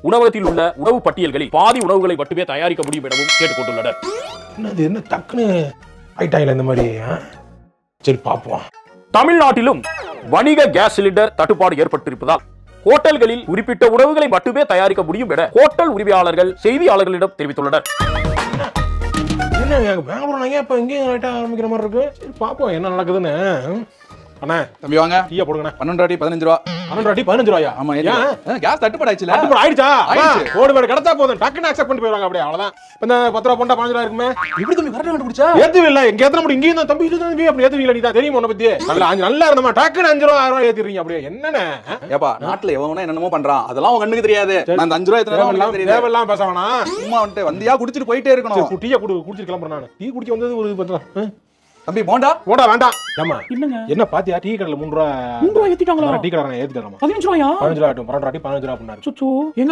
உணவகத்தில் உள்ள உணவு பட்டியல்களில் பாதி உணவுகளை மட்டுமே தயாரிக்க முடியும் எனவும் கேட்டுக்கொண்டுள்ளனர். என்ன டக்குன்னு ஆயிட்டாங்களா இந்த மாதிரி? சரி பார்ப்போம். தமிழ்நாட்டிலும் வணிக கேஸ் சிலிண்டர் தட்டுப்பாடு ஏற்பட்டிருப்பதால் ஹோட்டல்களில் குறிப்பிட்ட உணவுகளை மட்டுமே தயாரிக்க முடியும் என ஹோட்டல் உரிமையாளர்கள் செய்தியாளர்களிடம் தெரிவித்துள்ளனர். என்ன பெங்களூர் நாங்க இப்ப இங்கேயும் லைட்டா ஆரம்பிக்கிற மாதிரி இருக்கு. சரி பார்ப்போம் என்ன நடக்குதுன்னு. அண்ணா தம்பி வாங்க. டீயா போடுங்கண்ணா. 12 அடி 15 ரூபா. 12 அடி 15 ரூபாயா? ஆமா. கேஸ் தட்டுப்பாடு ஆயிடுச்சுல. தட்டுப்பாடு ஆயிடுச்சா? ஆயிடுச்சு. ஓடு மேல கடத்தா போதும் டக்குன்னு அக்செப்ட் பண்ணிட்டு போயிடுவாங்க அப்படியே. அவ்வளவுதான். இப்ப இந்த 10 ரூபா போண்டா 15 ரூபா இருக்குமே. இப்படி தம்பி கரெக்டா கண்டுபிடிச்சா? ஏத்துவே இல்ல. எங்க ஏத்தற முடியும்? இங்கேயும் தான் தம்பி இது தம்பி அப்படி ஏத்துவீங்களா? நீ தான் தெரியுமா உன்னை பத்தி? நல்லா இருந்தமா டக்குன்னு 5 ரூபா 6 ரூபா ஏத்திறீங்க அப்படியே. என்னண்ணே? ஏப்பா நாட்டுல எவனோ என்னமோ பண்றான். அதெல்லாம் உங்க கண்ணுக்கு தெரியாது. நான் அந்த 5 ரூபாய் எத்தனை தெரியாது. தேவெல்லாம் பேச வேணாம். சும்மா வந்துட்டு வந்தியா குடிச்சிட்டு போயிட்டே இருக்கணும். டீயை குடிச்சிட்டு கிளம்புறேன் நான். டீ குடிக்க வந்தது ஒரு 10 ரூபா. தம்பி போண்டா போண்டா வேண்டாம். ஏமா என்னங்க என்ன பாத்தியா? டீ கடையில 3 ரூபா ஏத்திட்டாங்களா? டீ கடை ஏத்திட்டாங்க. 15 ரூபாயா? 15 ரூபா ஆட்டும் 12 ரூபா 15 ரூபா அப்படின்னாரு. சுச்சு எங்க